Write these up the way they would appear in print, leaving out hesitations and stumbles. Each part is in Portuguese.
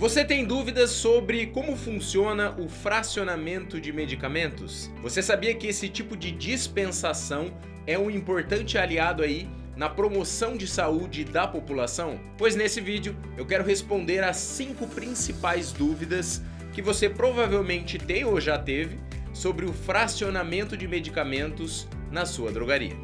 Você tem dúvidas sobre como funciona o fracionamento de medicamentos? Você sabia que esse tipo de dispensação é um importante aliado aí na promoção de saúde da população? Pois nesse vídeo eu quero responder as 5 principais dúvidas que você provavelmente tem ou já teve sobre o fracionamento de medicamentos na sua drogaria.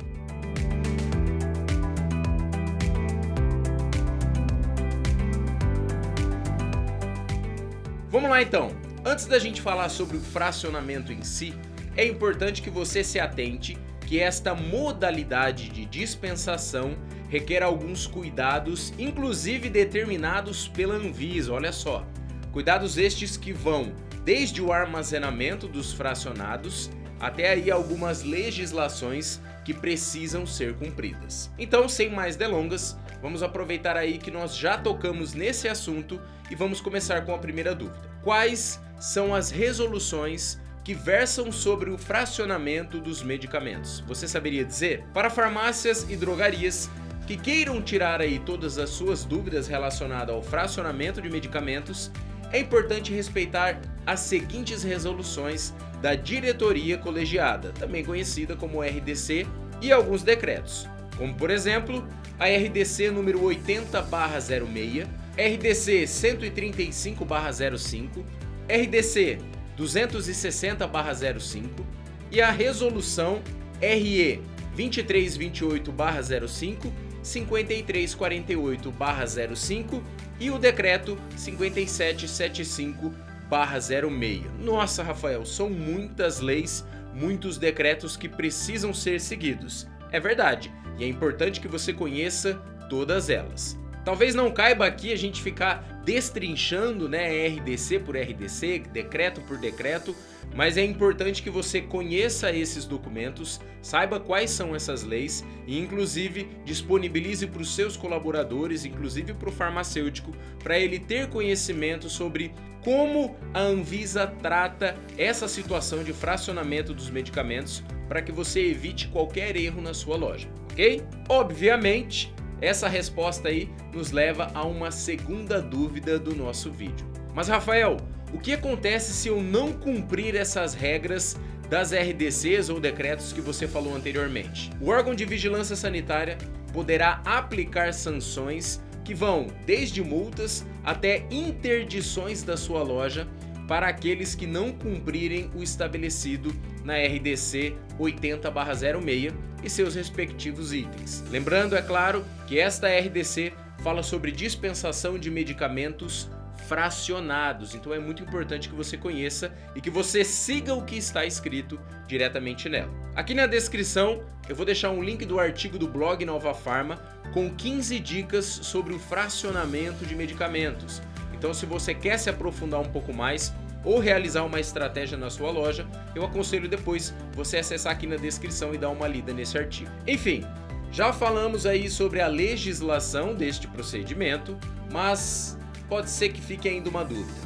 Vamos lá então. Antes da gente falar sobre o fracionamento em si, é importante que você se atente que esta modalidade de dispensação requer alguns cuidados, inclusive determinados pela Anvisa. Olha só, cuidados estes que vão desde o armazenamento dos fracionados até aí algumas legislações que precisam ser cumpridas. Então, sem mais delongas, vamos aproveitar aí que nós já tocamos nesse assunto e vamos começar com a primeira dúvida. Quais são as resoluções que versam sobre o fracionamento dos medicamentos? Você saberia dizer? Para farmácias e drogarias que queiram tirar aí todas as suas dúvidas relacionadas ao fracionamento de medicamentos, é importante respeitar as seguintes resoluções da diretoria colegiada, também conhecida como RDC, e alguns decretos, como por exemplo a RDC número 80/06, RDC 135/05, RDC 260/05 e a resolução RE 2328/05, 5348/05 e o decreto 5775/06. Nossa, Rafael, são muitas leis, muitos decretos que precisam ser seguidos. É verdade, e é importante que você conheça todas elas. Talvez não caiba aqui a gente ficar destrinchando, RDC por RDC, decreto por decreto, mas é importante que você conheça esses documentos, saiba quais são essas leis e inclusive disponibilize para os seus colaboradores, inclusive para o farmacêutico, para ele ter conhecimento sobre como a Anvisa trata essa situação de fracionamento dos medicamentos para que você evite qualquer erro na sua loja, ok? Obviamente, essa resposta aí nos leva a uma segunda dúvida do nosso vídeo. Mas Rafael, o que acontece se eu não cumprir essas regras das RDCs ou decretos que você falou anteriormente? O órgão de vigilância sanitária poderá aplicar sanções que vão desde multas até interdições da sua loja para aqueles que não cumprirem o estabelecido na RDC 80/06 e seus respectivos itens. Lembrando, é claro, que esta RDC fala sobre dispensação de medicamentos fracionados, então é muito importante que você conheça e que você siga o que está escrito diretamente nela. Aqui na descrição eu vou deixar um link do artigo do blog Nova Farma com 15 dicas sobre o fracionamento de medicamentos. Então, se você quer se aprofundar um pouco mais ou realizar uma estratégia na sua loja, eu aconselho depois você acessar aqui na descrição e dar uma lida nesse artigo. Enfim, já falamos aí sobre a legislação deste procedimento, mas pode ser que fique ainda uma dúvida.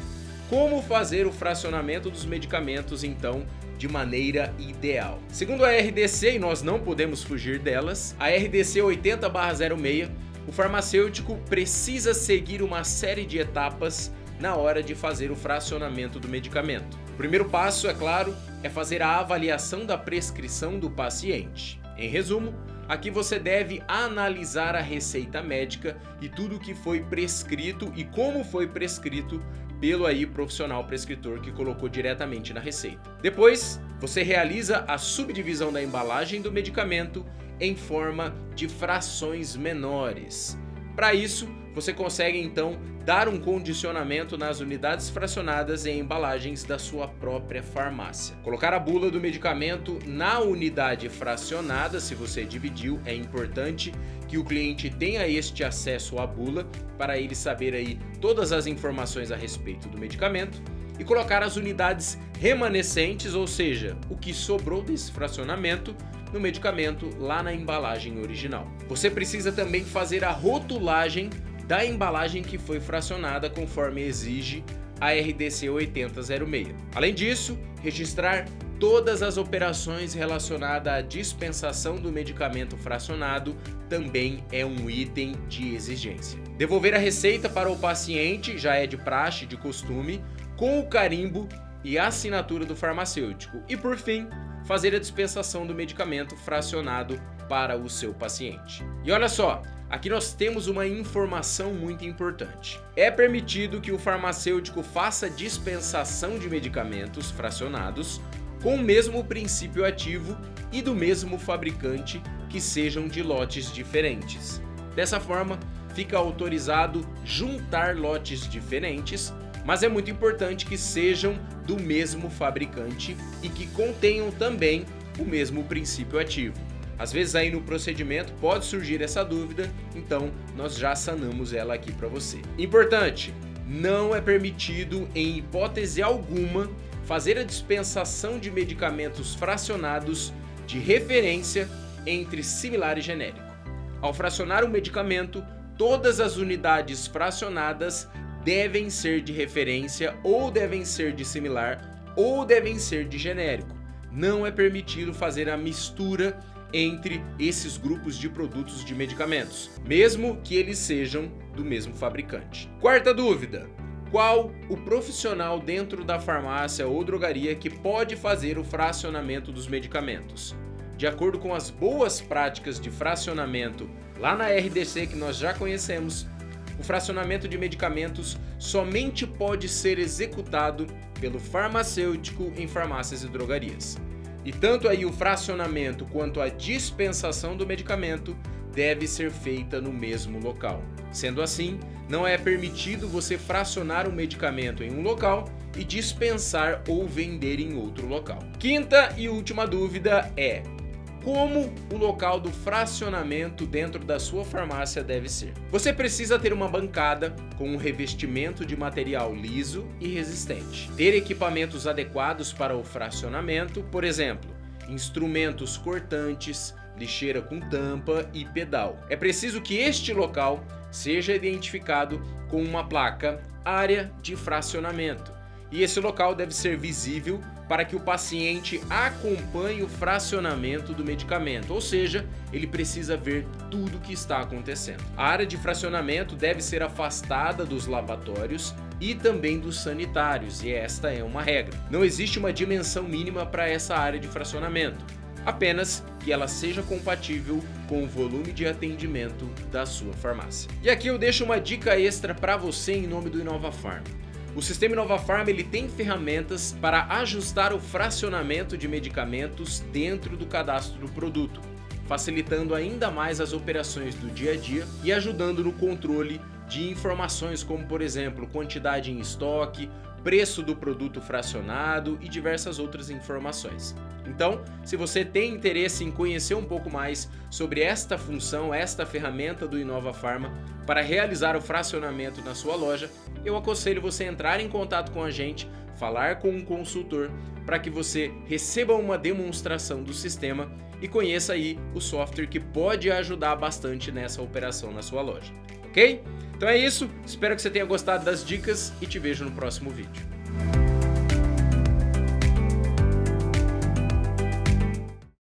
Como fazer o fracionamento dos medicamentos, então, de maneira ideal? Segundo a RDC, e nós não podemos fugir delas, a RDC 80/06, o farmacêutico precisa seguir uma série de etapas na hora de fazer o fracionamento do medicamento. O primeiro passo, é claro, é fazer a avaliação da prescrição do paciente. Em resumo, aqui você deve analisar a receita médica e tudo o que foi prescrito e como foi prescrito pelo profissional prescritor que colocou diretamente na receita. Depois, você realiza a subdivisão da embalagem do medicamento em forma de frações menores. Para isso, você consegue então dar um condicionamento nas unidades fracionadas em embalagens da sua própria farmácia. Colocar a bula do medicamento na unidade fracionada, se você dividiu, é importante que o cliente tenha este acesso à bula para ele saber aí todas as informações a respeito do medicamento e colocar as unidades remanescentes, ou seja, o que sobrou desse fracionamento, no medicamento lá na embalagem original. Você precisa também fazer a rotulagem da embalagem que foi fracionada conforme exige a RDC 80/06. Além disso, registrar todas as operações relacionadas à dispensação do medicamento fracionado também é um item de exigência. Devolver a receita para o paciente já é de praxe, de costume, com o carimbo e a assinatura do farmacêutico. E por fim, fazer a dispensação do medicamento fracionado para o seu paciente. E olha só, aqui nós temos uma informação muito importante. É permitido que o farmacêutico faça dispensação de medicamentos fracionados com o mesmo princípio ativo e do mesmo fabricante que sejam de lotes diferentes. Dessa forma, fica autorizado juntar lotes diferentes, mas é muito importante que sejam do mesmo fabricante e que contenham também o mesmo princípio ativo. Às vezes aí no procedimento pode surgir essa dúvida, então nós já sanamos ela aqui para você. Importante, não é permitido em hipótese alguma fazer a dispensação de medicamentos fracionados de referência entre similar e genérico. Ao fracionar um medicamento, todas as unidades fracionadas devem ser de referência ou devem ser de similar ou devem ser de genérico. Não é permitido fazer a mistura entre esses grupos de produtos de medicamentos, mesmo que eles sejam do mesmo fabricante. Quarta dúvida: qual o profissional dentro da farmácia ou drogaria que pode fazer o fracionamento dos medicamentos? De acordo com as boas práticas de fracionamento lá na RDC que nós já conhecemos, o fracionamento de medicamentos somente pode ser executado pelo farmacêutico em farmácias e drogarias. E tanto aí o fracionamento quanto a dispensação do medicamento deve ser feita no mesmo local. Sendo assim, não é permitido você fracionar um medicamento em um local e dispensar ou vender em outro local. Quinta e última dúvida é: como o local do fracionamento dentro da sua farmácia deve ser? Você precisa ter uma bancada com um revestimento de material liso e resistente. Ter equipamentos adequados para o fracionamento, por exemplo, instrumentos cortantes, lixeira com tampa e pedal. É preciso que este local seja identificado com uma placa área de fracionamento. E esse local deve ser visível para que o paciente acompanhe o fracionamento do medicamento, ou seja, ele precisa ver tudo o que está acontecendo. A área de fracionamento deve ser afastada dos lavatórios e também dos sanitários, e esta é uma regra. Não existe uma dimensão mínima para essa área de fracionamento, apenas que ela seja compatível com o volume de atendimento da sua farmácia. E aqui eu deixo uma dica extra para você em nome do Inovafarm. O sistema Inovafarm ele tem ferramentas para ajustar o fracionamento de medicamentos dentro do cadastro do produto, facilitando ainda mais as operações do dia a dia e ajudando no controle de informações como, por exemplo, quantidade em estoque, preço do produto fracionado e diversas outras informações. Então, se você tem interesse em conhecer um pouco mais sobre esta função, esta ferramenta do Inovafarm para realizar o fracionamento na sua loja, eu aconselho você entrar em contato com a gente, falar com um consultor para que você receba uma demonstração do sistema e conheça aí o software que pode ajudar bastante nessa operação na sua loja, ok? Então é isso, espero que você tenha gostado das dicas e te vejo no próximo vídeo.